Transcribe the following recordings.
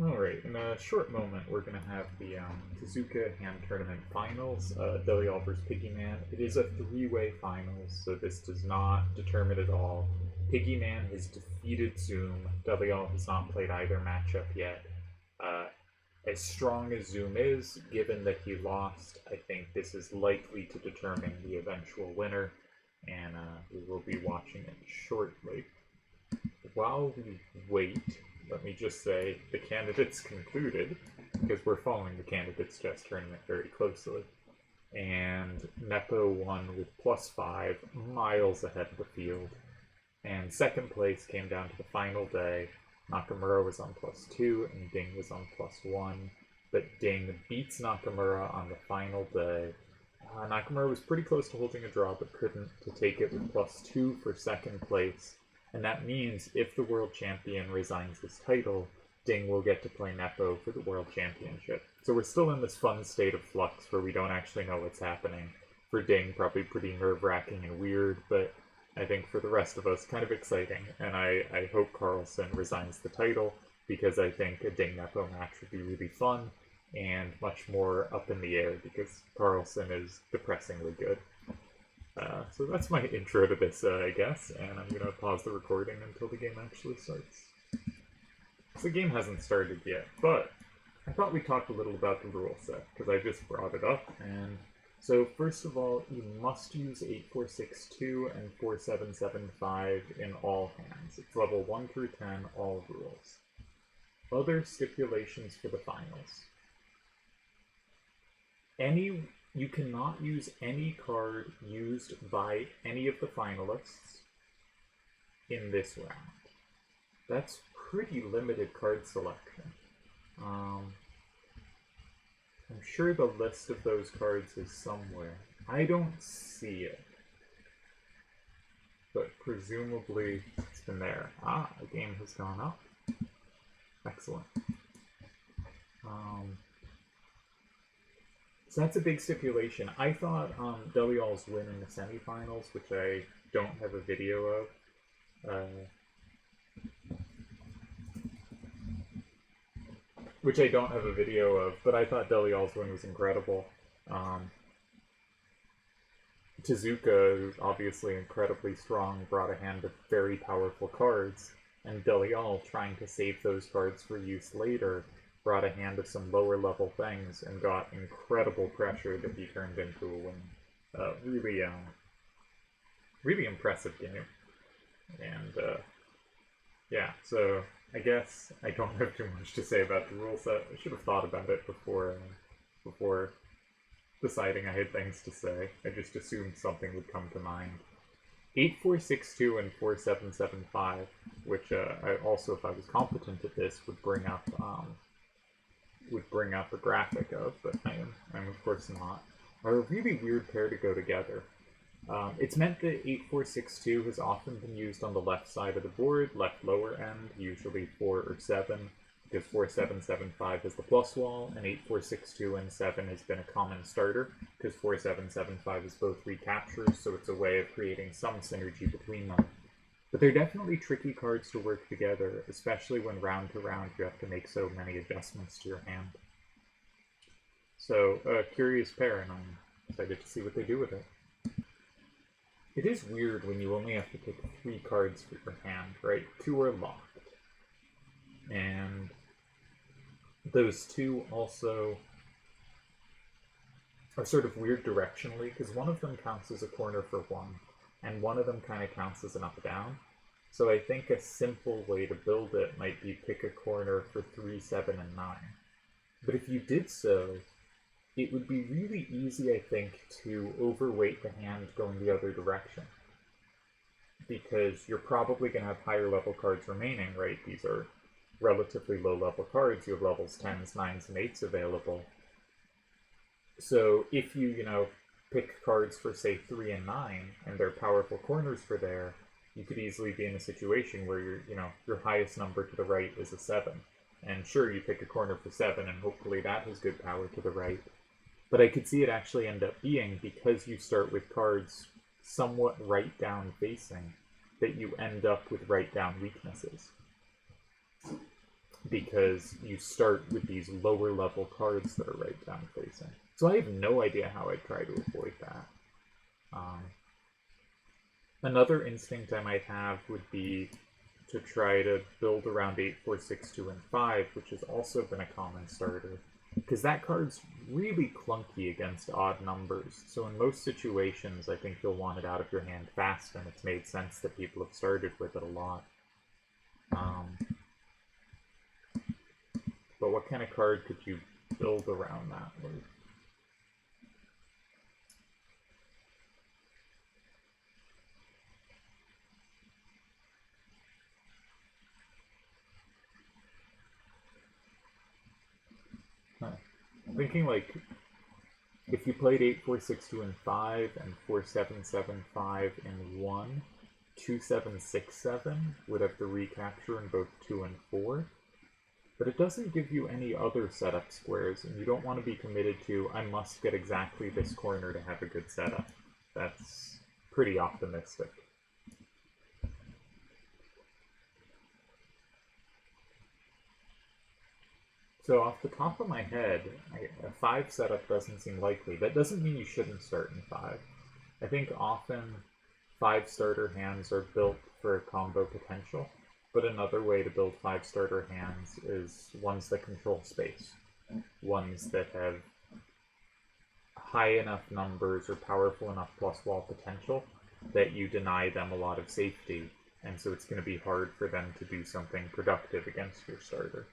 Alright, in a short moment, we're going to have the Tezuka Hand Tournament Finals, Delial versus Piggyman. It is a three-way finals, so this does not determine at all. Piggyman has defeated Zoom. Delial has not played either matchup yet. Uh, as strong as Zoom is, given that he lost, I think this is likely to determine the eventual winner, and we will be watching it shortly. While we wait, let me just say the candidates concluded, because we're following the candidates chess tournament very closely. And Nepo won with +5, miles ahead of the field. And second place came down to the final day. Nakamura was on +2 and Ding was on +1. But Ding beats Nakamura on the final day. Nakamura was pretty close to holding a draw, but couldn't to take it with +2 for second place. And that means if the world champion resigns his title, Ding will get to play Nepo for the world championship. So we're still in this fun state of flux where we don't actually know what's happening. For Ding, probably pretty nerve-wracking and weird, but I think for the rest of us, kind of exciting. And I hope Carlsen resigns the title, because I think a Ding Nepo match would be really fun and much more up in the air, because Carlsen is depressingly good. So that's my intro to this, I guess, and I'm going to pause the recording until the game actually starts. So the game hasn't started yet, but I thought we'd talk a little about the rule set, because I just brought it up. And so first of all, you must use 8462 and 4775 in all hands. It's level 1 through 10, all rules. Other stipulations for the finals. You cannot use any card used by any of the finalists in this round. That's pretty limited card selection. I'm sure the list of those cards is somewhere. I don't see it. But presumably it's been there. The game has gone up. Excellent. So that's a big stipulation. I thought Delial's win in the semifinals, which I don't have a video of, but I thought Delial's win was incredible. Tezuka, who's obviously incredibly strong, brought a hand of very powerful cards, and Delial, trying to save those cards for use later, brought a hand of some lower level things and got incredible pressure that he turned into a win. Really impressive game. And yeah, so I guess I don't have too much to say about the rule set. I should have thought about it before deciding I had things to say. I just assumed something would come to mind. 8462 and 4775, which I also, if I was competent at this, would bring up a graphic of, but I'm of course not, are a really weird pair to go together. It's meant that 8462 has often been used on the left side of the board, left lower end, usually 4 or 7, because 4775 is the plus wall, and 8462 and 7 has been a common starter, because 4775 is both recaptures, so it's a way of creating some synergy between them. But they're definitely tricky cards to work together, especially when round to round you have to make so many adjustments to your hand. So, curious pair, and I'm excited to see what they do with it. It is weird when you only have to pick 3 cards for your hand, right? 2 are locked. And those 2 also are sort of weird directionally, because one of them counts as a corner for 1, and one of them kind of counts as an up-down. So I think a simple way to build it might be pick a corner for 3, 7, and 9. But if you did so, it would be really easy, I think, to overweight the hand going the other direction. Because you're probably going to have higher level cards remaining, right? These are relatively low level cards. You have levels 10s, 9s, and 8s available. So if you, pick cards for, say, 3 and 9, and they're powerful corners for there, you could easily be in a situation where your highest number to the right is a 7. And sure, you pick a corner for 7, and hopefully that has good power to the right. But I could see it actually end up being, because you start with cards somewhat right down facing, that you end up with right down weaknesses. because you start with these lower level cards that are right down facing. So I have no idea how I'd try to avoid that. Another instinct I might have would be to try to build around 8, 4, 6, 2, and 5, which has also been a common starter. Because that card's really clunky against odd numbers. So in most situations, I think you'll want it out of your hand fast, and it's made sense that people have started with it a lot. But what kind of card could you build around that with? I'm thinking like if you played 8, 4, 6, 2, and 5, and 4, 7, 7, 5, and 1, 2, 7, 6, 7 would have the recapture in both 2 and 4. But it doesn't give you any other setup squares, and you don't want to be committed to, I must get exactly this corner to have a good setup. That's pretty optimistic. So off the top of my head, a 5 setup doesn't seem likely. That doesn't mean you shouldn't start in 5. I think often 5 starter hands are built for combo potential, but another way to build 5 starter hands is ones that control space. Ones that have high enough numbers or powerful enough plus wall potential that you deny them a lot of safety, and so it's going to be hard for them to do something productive against your starter.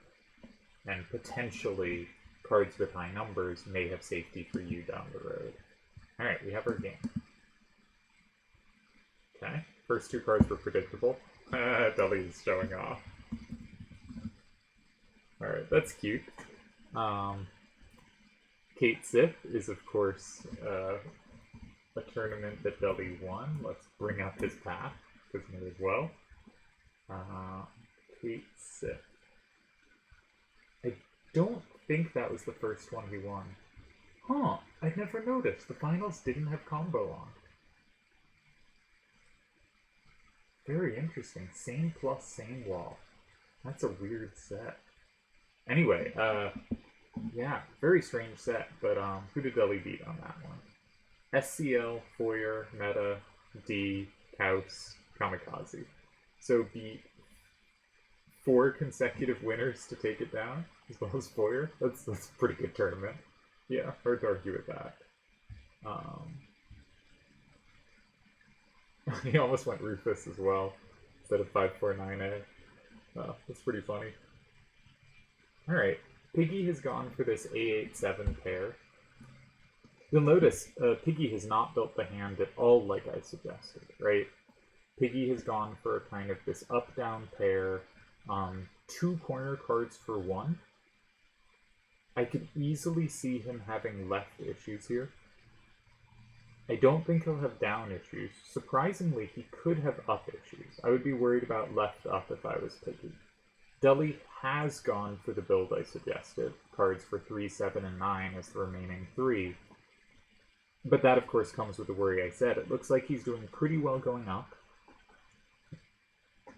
And potentially, cards with high numbers may have safety for you down the road. Alright, we have our game. Okay, first 2 cards were predictable. Deli is showing off. Alright, that's cute. Kate Sip is, of course, a tournament that Deli won. Let's bring up his path, because me as well. Kate Sip. I don't think that was the first one he won. Huh, I never noticed. The finals didn't have combo on. Very interesting. Same plus, same wall. That's a weird set. Anyway, yeah, very strange set, but who did Deli beat on that one? SCL, Foyer, Meta, D, Kaus, Kamikaze. So beat 4 consecutive winners to take it down, as well as Foyer. That's a pretty good tournament. Yeah, hard to argue with that. He almost went Rufus as well, instead of 549A. That's pretty funny. Alright, Piggy has gone for this A87 pair. You'll notice Piggy has not built the hand at all like I suggested, right? Piggy has gone for kind of this up-down pair, 2 corner cards for 1. I could easily see him having left issues here. I don't think he'll have down issues. Surprisingly, he could have up issues. I would be worried about left up if I was Piggy. Deli has gone for the build I suggested, cards for 3, 7, and 9 as the remaining 3. But that, of course, comes with the worry I said. It looks like he's doing pretty well going up.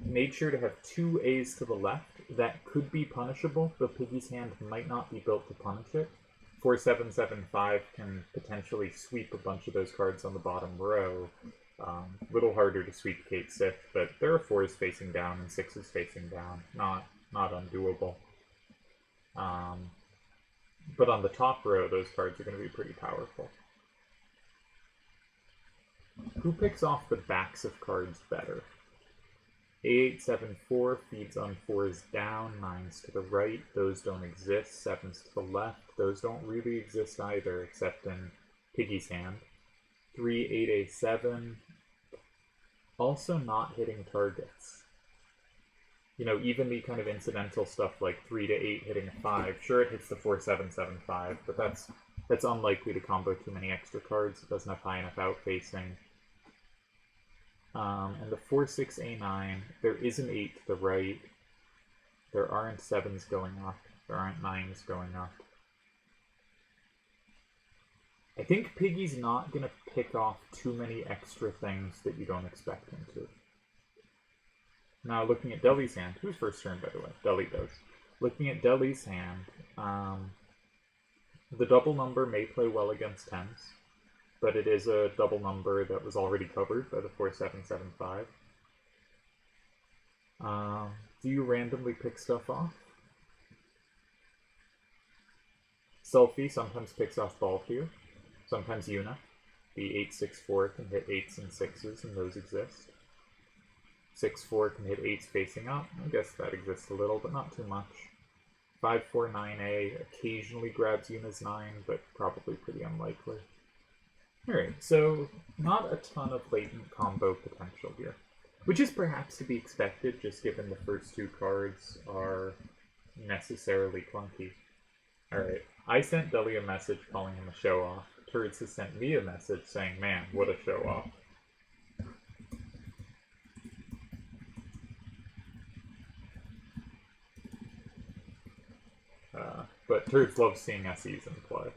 Made sure to have 2 A's to the left. That could be punishable, though Piggy's hand might not be built to punish it. 4, 7, 7, 5 can potentially sweep a bunch of those cards on the bottom row. A little harder to sweep Kate Sith, but there are 4s facing down and 6s facing down. Not undoable. But on the top row, those cards are going to be pretty powerful. Who picks off the backs of cards better? A874 feeds on 4s down, 9s to the right. Those don't exist. 7s to the left. Those don't really exist either, except in Piggy's hand. 3-8A7. Also not hitting targets. You know, even the kind of incidental stuff like 3 to 8 hitting a 5. Sure, it hits the 4-7-7-5, but that's unlikely to combo too many extra cards. It doesn't have high enough outfacing. And the 4-6-A9, there is an 8 to the right. There aren't 7s going up. There aren't 9s going up. I think Piggy's not going to pick off too many extra things that you don't expect him to. Now, looking at Deli's hand, who's first turn, by the way? Deli does. Looking at Deli's hand, the double number may play well against tens, but it is a double number that was already covered by the 4775. Do you randomly pick stuff off? Selfie sometimes picks off Balthier, sometimes Yuna. The 864 can hit 8s and 6s, and those exist. 6-4 can hit 8s facing up. I guess that exists a little, but not too much. 5-4-9A occasionally grabs Yuna's 9, but probably pretty unlikely. Alright, so not a ton of latent combo potential here. Which is perhaps to be expected, just given the first two cards are necessarily clunky. Alright, I sent Deli a message calling him a show-off. Turds has sent me a message saying, man, what a show-off. But Turds loves seeing SEs in play.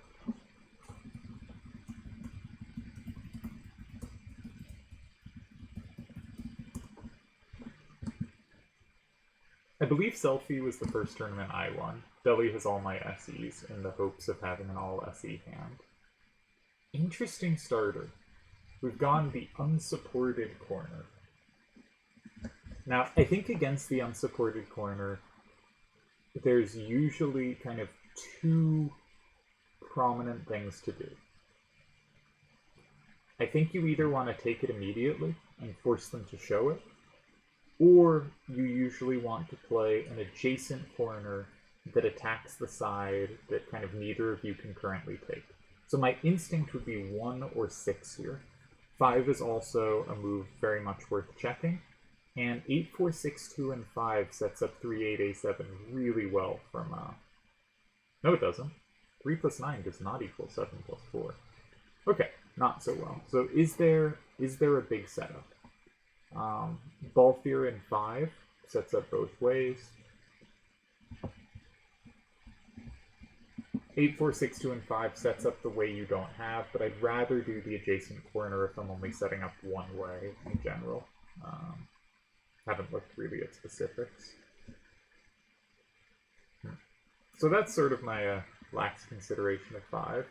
I believe Selfie was the first tournament I won. Deli has all my SEs in the hopes of having an all SE hand. Interesting starter. We've gone the unsupported corner. Now, I think against the unsupported corner, there's usually kind of two prominent things to do. I think you either want to take it immediately and force them to show it, or you usually want to play an adjacent corner that attacks the side that kind of neither of you can currently take. So my instinct would be 1 or 6 here. 5 is also a move very much worth checking. And 8, 4, 6, 2, and 5 sets up 3, 8, A7 really well from... No, it doesn't. 3 plus 9 does not equal 7 plus 4. Okay, not so well. So is there a big setup? Balthier in 5 sets up both ways. 8, 4, 6, 2, and 5 sets up the way you don't have, but I'd rather do the adjacent corner if I'm only setting up one way in general. Haven't looked really at specifics. So that's sort of my lax consideration of 5.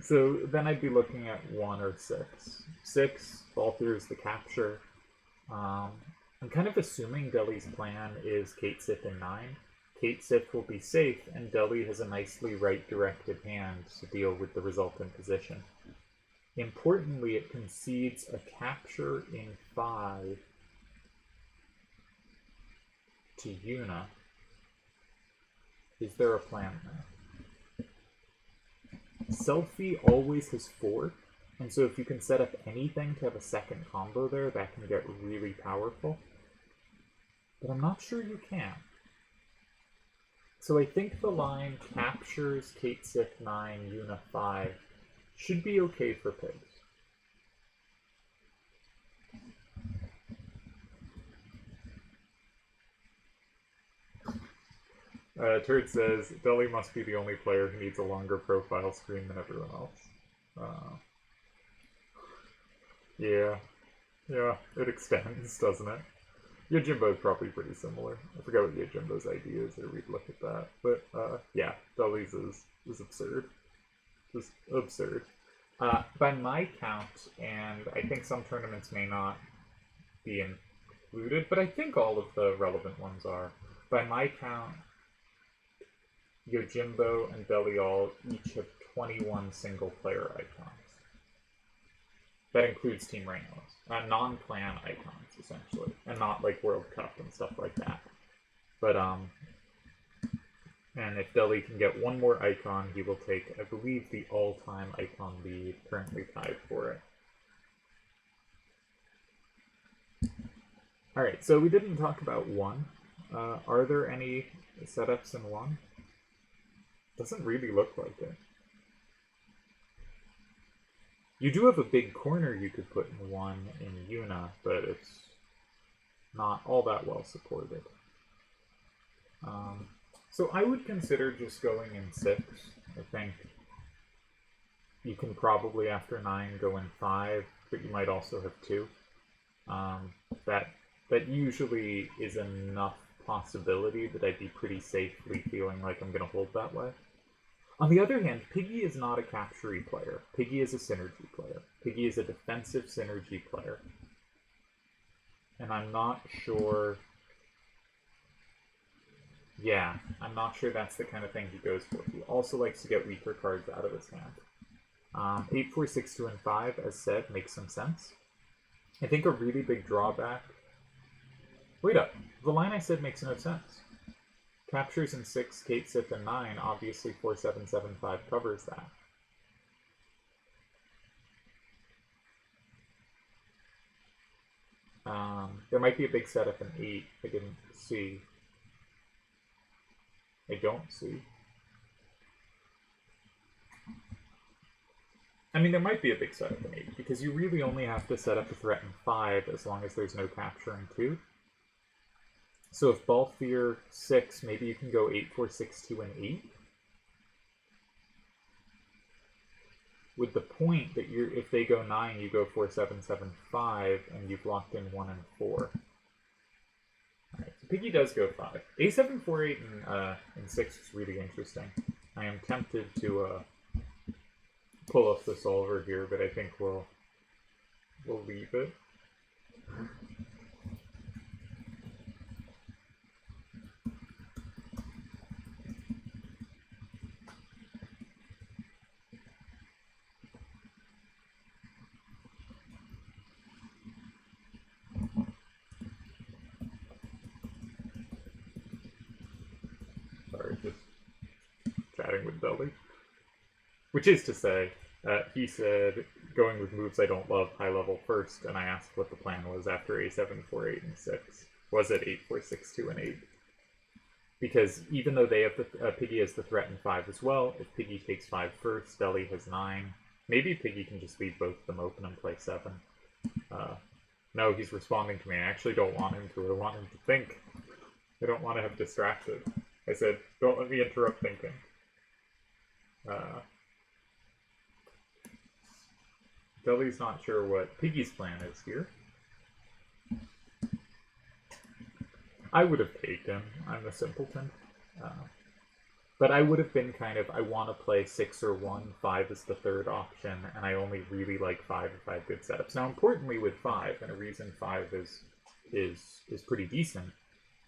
So then I'd be looking at 1 or 6. 6, Balthier is the capture. I'm kind of assuming Deli's plan is Kate Sith in 9. Kate Sith will be safe, and Deli has a nicely right-directed hand to deal with the resultant position. Importantly, it concedes a capture in 5 to Yuna. Is there a plan there? Selfie always has 4, and so if you can set up anything to have a second combo there, that can get really powerful. But I'm not sure you can. So I think the line captures Kate Sith 9, Yuna 5 should be okay for pigs. Turd says, Deli must be the only player who needs a longer profile screen than everyone else. Yeah, it extends, doesn't it? Yojimbo is probably pretty similar. I forgot what Yojimbo's idea is, or we'd look at that. But, yeah, Deli's is absurd. Just absurd. By my count, and I think some tournaments may not be included, but I think all of the relevant ones are. By my count, Yojimbo and Delial each have 21 single-player icons. That includes Team Reynos. Non-clan icons, essentially. And not, like, World Cup and stuff like that. But, and if Deli can get one more icon, he will take, I believe, the all-time icon lead, currently tied for it. Alright, so we didn't talk about 1. Are there any setups in 1? Doesn't really look like it. You do have a big corner you could put in 1 in Yuna, but it's not all that well supported. So I would consider just going in 6 I think you can probably after 9 go in 5, but you might also have 2. That usually is enough possibility that I'd be pretty safely feeling like I'm going to hold that way. On the other hand, Piggy is not a capture player. Piggy is a synergy player. Piggy is a defensive synergy player. And I'm not sure... Yeah, I'm not sure that's the kind of thing he goes for. He also likes to get weaker cards out of his hand. 8, 4, 6, 2, and 5, as said, makes some sense. I think a really big drawback... Wait up. The line I said makes no sense. Captures in 6, Kate, Sith, and 9, obviously 4, 7, 7, 5 covers that. There might be a big setup in 8 I didn't see. I don't see. I mean, there might be a big setup in 8, because you really only have to set up a threat in 5 as long as there's no capture in 2. So if Ball Fear 6, maybe you can go 8, 4, 6, 2, and 8. With the point that if they go 9, you go 4, 7, 7, 5, and you've locked in 1 and 4. Alright, so Piggy does go 5. A7, 4, 8, and 6 is really interesting. I am tempted to pull up the solver here, but I think we'll leave it. Sorry, just chatting with Deli. Which is to say, he said, going with moves I don't love, high level first, and I asked what the plan was after A7, 4, 8, and 6. Was it 8, 4, 6, 2, and 8? Because even though they have Piggy has the threat in 5 as well, if Piggy takes 5 first, Deli has 9. Maybe Piggy can just leave both of them open and play 7. No, he's responding to me. I actually don't want him to. I want him to think. I don't want to have distracted. I said, don't let me interrupt thinking. Deli's not sure what Piggy's plan is here. I would have taken. I'm a simpleton. But I would have been kind of, I want to play 6 or 1, 5 is the third option, and I only really like 5 if I have good setups. Now, importantly with 5, and a reason 5 is pretty decent,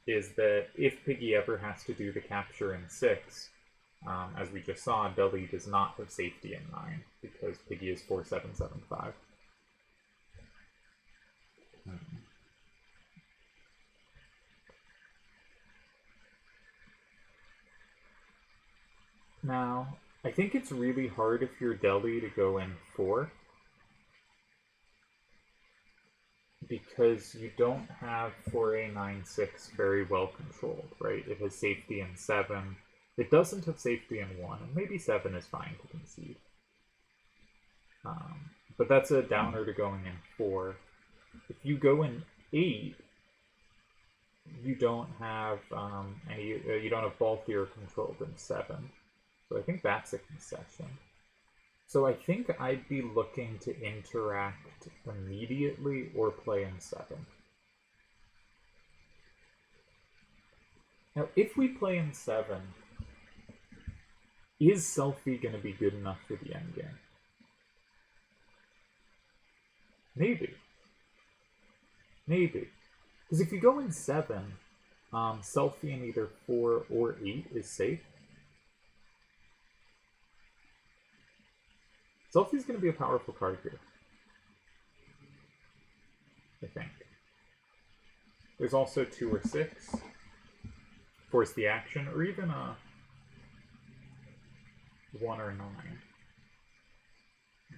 is that if Piggy ever has to do the capture in 6, as we just saw, Deli does not have safety in 9, because Piggy is 4, 7, 7, 5. Now, I think it's really hard if you're Deli to go in 4, because you don't have 4A, 9, 6 very well controlled, right? It has safety in 7. It doesn't have safety in 1, and maybe 7 is fine to concede. But that's a downer to going in 4. If you go in 8, you don't have you don't have Ball Fear controlled in 7. So I think that's a concession. So I think I'd be looking to interact immediately or play in 7. Now, if we play in 7, is Selfie going to be good enough for the endgame? Maybe. Maybe. Because if you go in 7, Selfie in either 4 or 8 is safe. Selfie's going to be a powerful card here, I think. There's also 2 or 6. Force the action, or even a 1 or 9.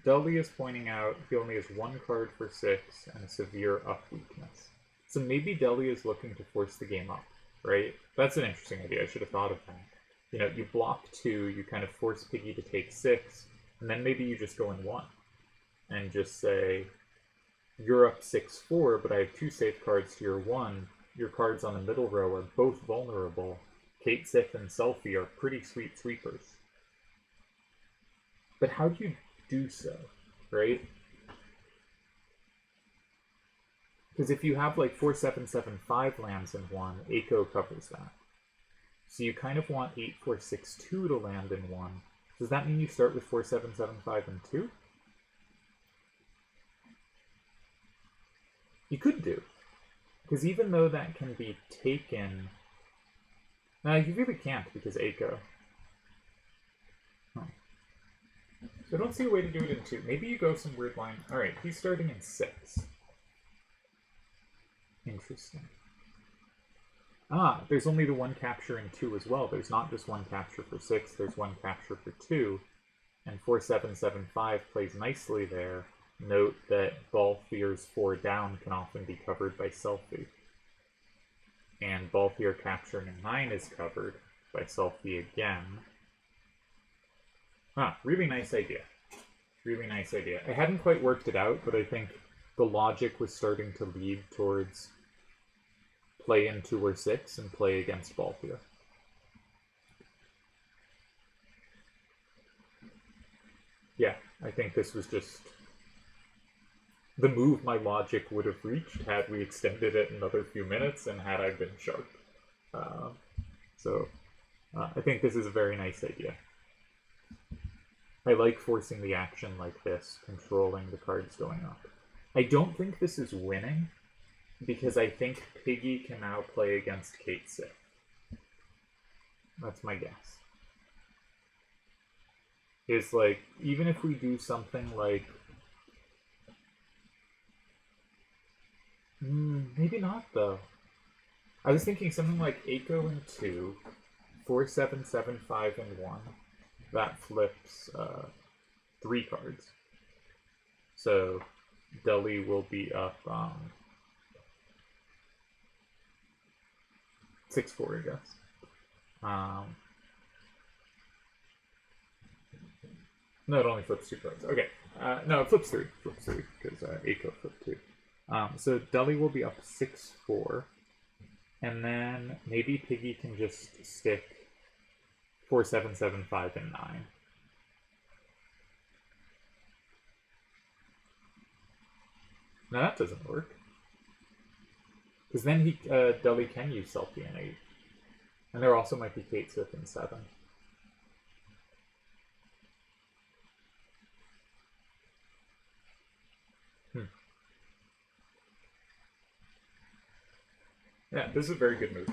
Deli is pointing out he only has 1 card for 6 and a severe up weakness. So maybe Deli is looking to force the game up, right? That's an interesting idea. I should have thought of that. You know, you block 2, you kind of force Piggy to take 6, and then maybe you just go in 1 and just say, you're up 6-4, but I have 2 safe cards to your 1. Your cards on the middle row are both vulnerable. Kate, Sith, and Selfie are pretty sweet sweepers. But how do you do so, right? Because if you have like 4775 lands in one, Eiko covers that. So you kind of want 8462 to land in one. Does that mean you start with 4775 and 2? You could do. Because even though that can be taken... No, you really can't because Eiko. Huh. So I don't see a way to do it in 2. Maybe you go some weird line. Alright, he's starting in 6. Interesting. Ah, there's only the one capture in 2 as well. There's not just one capture for 6, there's one capture for 2. And 4775 plays nicely there. Note that Balthier's 4 down can often be covered by Selfie. And Balthier capturing a 9 is covered by Selfie again. Ah, really nice idea. Really nice idea. I hadn't quite worked it out, but I think the logic was starting to lead towards play in 2 or 6 and play against Balthier. Yeah, I think this was just the move my logic would have reached had we extended it another few minutes and had I been sharp. I think this is a very nice idea. I like forcing the action like this, controlling the cards going up. I don't think this is winning, because I think Piggy can now play against Kate Sith. That's my guess. Is like, even if we do something like... maybe not, though. I was thinking something like Eiko in 2, 4775 in 1. That flips 3 cards. So Deli will be up 6-4, I guess. No, it only flips 2 cards. Okay. No, it flips 3. Flips 3, because Eiko flipped 2. So Deli will be up 6-4. And then maybe Piggy can just stick 4775 and 9. No, that doesn't work. Because then Deli can use Selfie in 8. And there also might be Kate Sith in 7. Yeah, this is a very good move.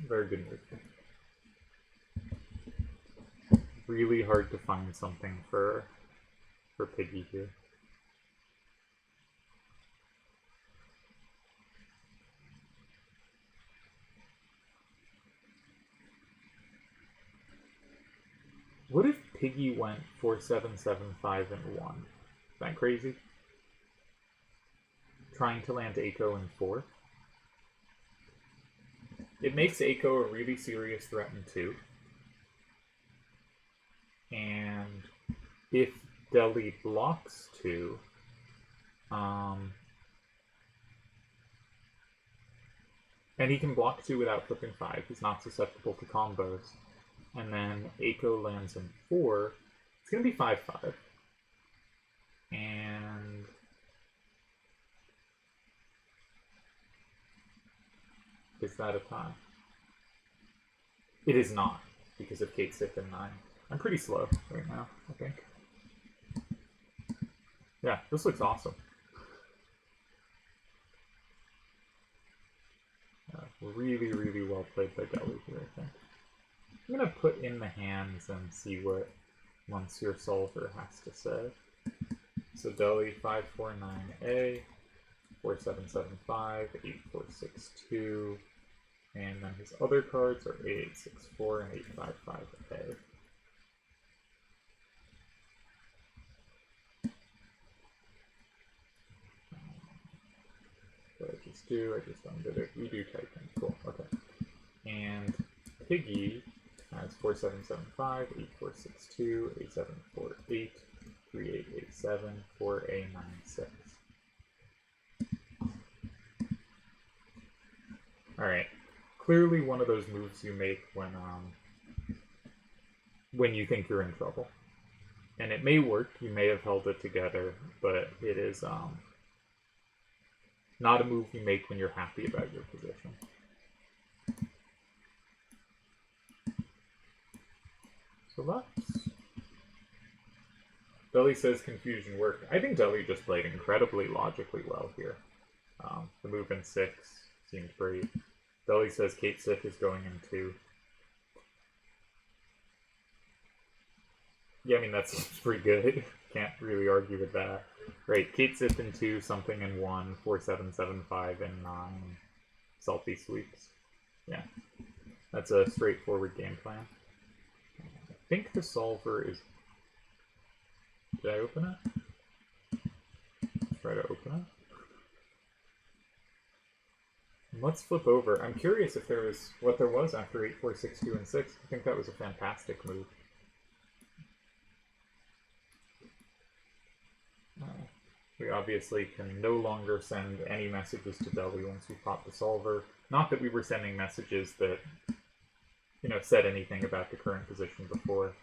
Very good move. Really hard to find something for Piggy here. What if Piggy went 4775 and 1? Is that crazy? Trying to land Eiko in 4? It makes Eiko a really serious threat in 2. And if Deli blocks 2, and he can block 2 without flipping 5, he's not susceptible to combos. And then Eiko lands in 4, it's going to be 5-5. And is that a tie? It is not, because of Kate Sith and 9. I'm pretty slow right now, I think. Yeah, this looks awesome. Really, really well played by Deli here, I think. I'm going to put in the hands and see what Monsieur Solver has to say. So Deli 549A, 4775, 8462, and then his other cards are 8864 and 855A. What I just do, I just undid it. We do type in. Cool, okay. And Piggy has 4775, 8462, 8748, 3887, 4A96. Alright. Clearly one of those moves you make when you think you're in trouble. And it may work, you may have held it together, but it is not a move you make when you're happy about your position. So that's... Deli says confusion worked. I think Deli just played incredibly logically well here. The move in 6 seemed great. Deli says Kate Sith is going in 2. Yeah, I mean, that seems pretty good. Can't really argue with that. Right, Kate Sith in 2, something in 1, 4, 7, 7, 5, and 9. Salty sweeps. Yeah. That's a straightforward game plan. I think the solver is... Did I open it? Let's try to open it. And let's flip over. I'm curious if there was what there was after 8, 4, 6, 2, and 6. I think that was a fantastic move. We obviously can no longer send any messages to Deli once we pop the solver. Not that we were sending messages that, you know, said anything about the current position before.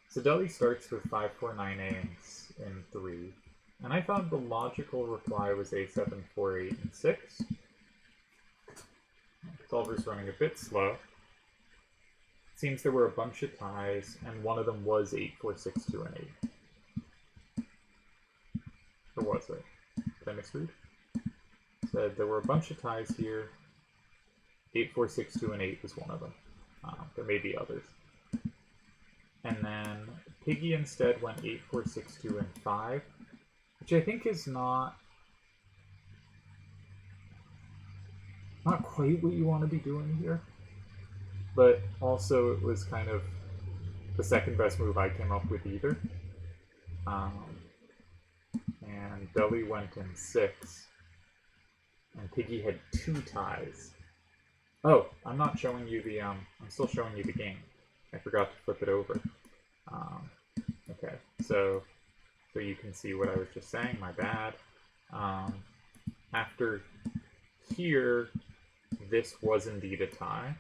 So Deli starts with 5, 4, 9 A's in 3. And I thought the logical reply was A7, 4, 8, and 6. Solver's running a bit slow. It seems there were a bunch of ties, and one of them was 8, 4, 6, 2, and 8. Or was it? Did I misread? Said there were a bunch of ties here. 8, 4, 6, 2, and 8 was one of them. There may be others. And then Piggy instead went 8, 4, 6, 2, and 5, which I think is not quite what you want to be doing here. But also it was kind of the second best move I came up with either. And Deli went in 6, and Piggy had 2 ties. Oh, I'm not showing you the, I'm still showing you the game. I forgot to flip it over. Okay, so you can see what I was just saying, my bad. After here, this was indeed a tie,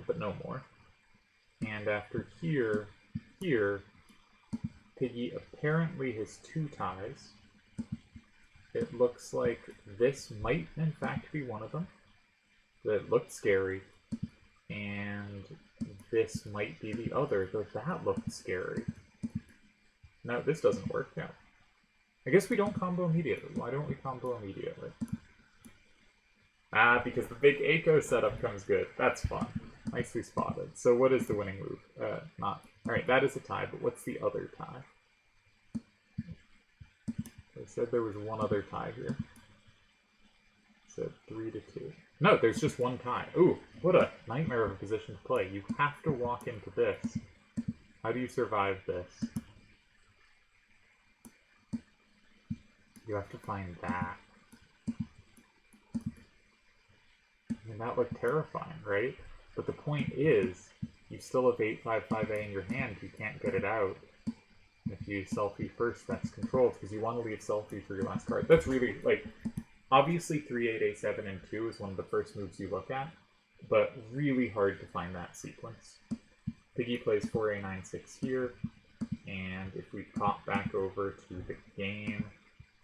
but no more. And after here, Piggy apparently has 2 ties. It looks like this might in fact be one of them. That looked scary. And this might be the other, though that looked scary. No, this doesn't work now. I guess we don't combo immediately. Why don't we combo immediately? Because the big Eiko setup comes good. That's fun. Nicely spotted. So what is the winning move? Alright, that is a tie, but what's the other tie? I said there was one other tie here. Said 3 to 2. No, there's just one tie. Ooh, what a nightmare of a position to play. You have to walk into this. How do you survive this? You have to find that. I mean, that looked terrifying, right? But the point is, you still have 8, 5, 5A in your hand. You can't get it out. And if you selfie first, that's controlled, because you want to leave selfie for your last card. That's really, like, obviously 3, 8, A7, and 2 is one of the first moves you look at, but really hard to find that sequence. Piggy plays 4, A, 9, 6 here, and if we pop back over to the game,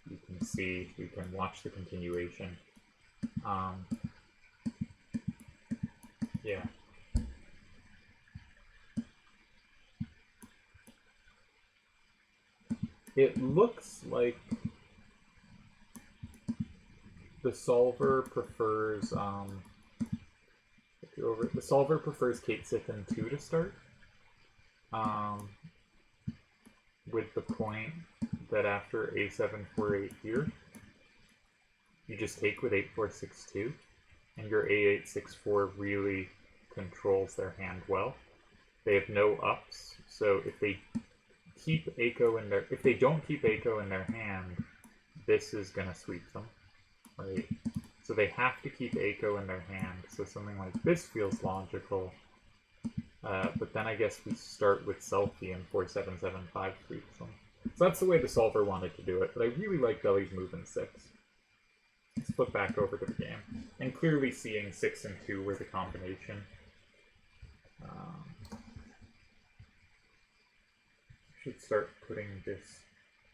you can see, we can watch the continuation. Yeah. It looks like the solver prefers the solver prefers Kate Sith in 2 to start. With the point that after A7, 4, 8 here, you just take with 8, 4, 6, 2, and your A8, 6, 4 really controls their hand well. They have no ups, so if they keep Eiko in their, if they don't keep Eiko in their hand, this is gonna sweep them, right? So they have to keep Eiko in their hand. So something like this feels logical, but then I guess we start with selfie and 4, 7, 7, 5 sweeps them. So that's the way the solver wanted to do it, but I really like Deli's move in 6. Let's flip back over to the game, and clearly seeing 6 and 2 were the combination. should start putting this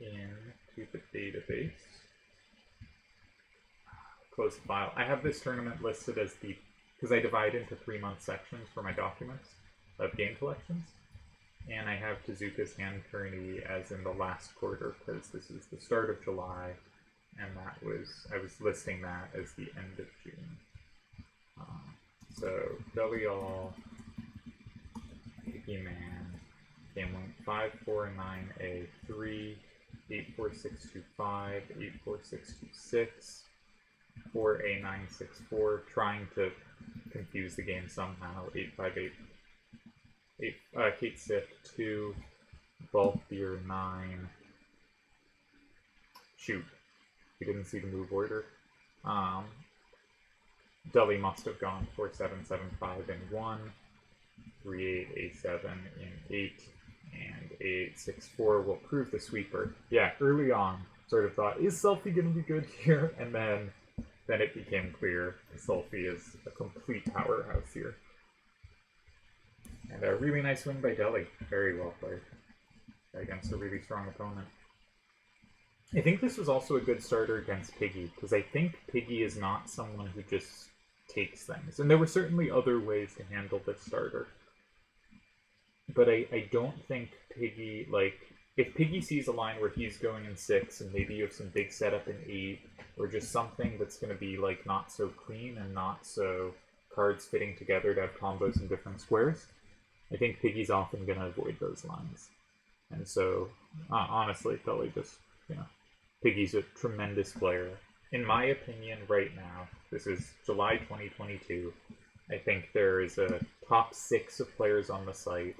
into the database. Close the file. I have this tournament listed as the, because I divide into 3-month sections for my documents of game collections. And I have Tezuka's hand tourney as in the last quarter, because this is the start of July, and that was, I was listing that as the end of June. So, Delial, Piggyman, game length 549A3, 84625, 84626, 4A964, trying to confuse the game somehow, 858, Kate Sith 2, Balthier 9, shoot, we didn't see the move order. Deli must have gone 4775 in 1, 38A7 in 8, and 864 will prove the sweeper. Yeah, early on, sort of thought, is Selfie going to be good here? And then it became clear Selfie is a complete powerhouse here. And a really nice win by Deli. Very well played against a really strong opponent. I think this was also a good starter against Piggy, because I think Piggy is not someone who just takes things. And there were certainly other ways to handle this starter. But I don't think Piggy, like, if Piggy sees a line where he's going in 6, and maybe you have some big setup in 8, or just something that's going to be, like, not so clean and not so cards fitting together to have combos in different squares, I think Piggy's often going to avoid those lines. And so, honestly, Deli just, you know, Piggy's a tremendous player. In my opinion, right now, this is July 2022, I think there is a top 6 of players on the site.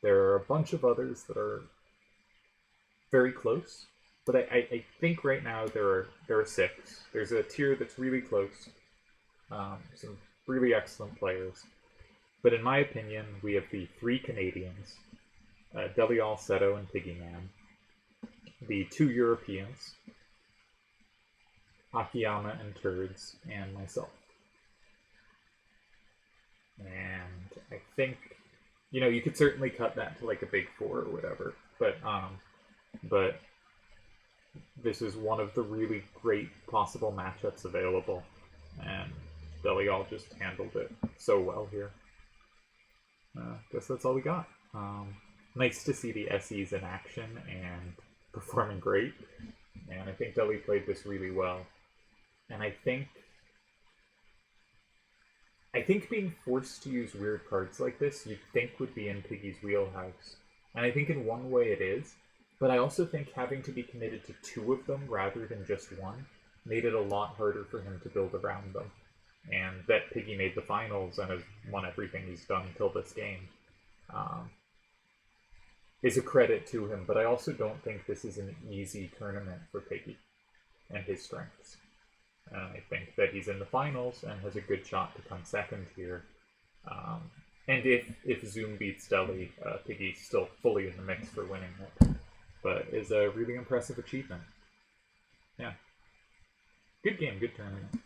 There are a bunch of others that are very close, but I think right now there are 6. There's a tier that's really close, some really excellent players. But in my opinion, we have the 3 Canadians, Delial, Seto, and Piggyman, the 2 Europeans, Akiyama and Turds, and myself. And I think, you know, you could certainly cut that to like a big 4 or whatever, but this is one of the really great possible matchups available, and Delial just handled it so well here. Guess that's all we got. Nice to see the SEs in action and performing great, and I think Deli played this really well. And I think being forced to use weird cards like this, you'd think would be in Piggy's wheelhouse. And I think in one way it is, but I also think having to be committed to 2 of them rather than just 1 made it a lot harder for him to build around them. And that Piggy made the finals and has won everything he's done until this game is a credit to him, but I also don't think this is an easy tournament for Piggy and his strengths. I think that he's in the finals and has a good shot to come second here. And if Zoom beats Deli, Piggy's still fully in the mix for winning it. But is a really impressive achievement. Yeah. Good game, good tournament.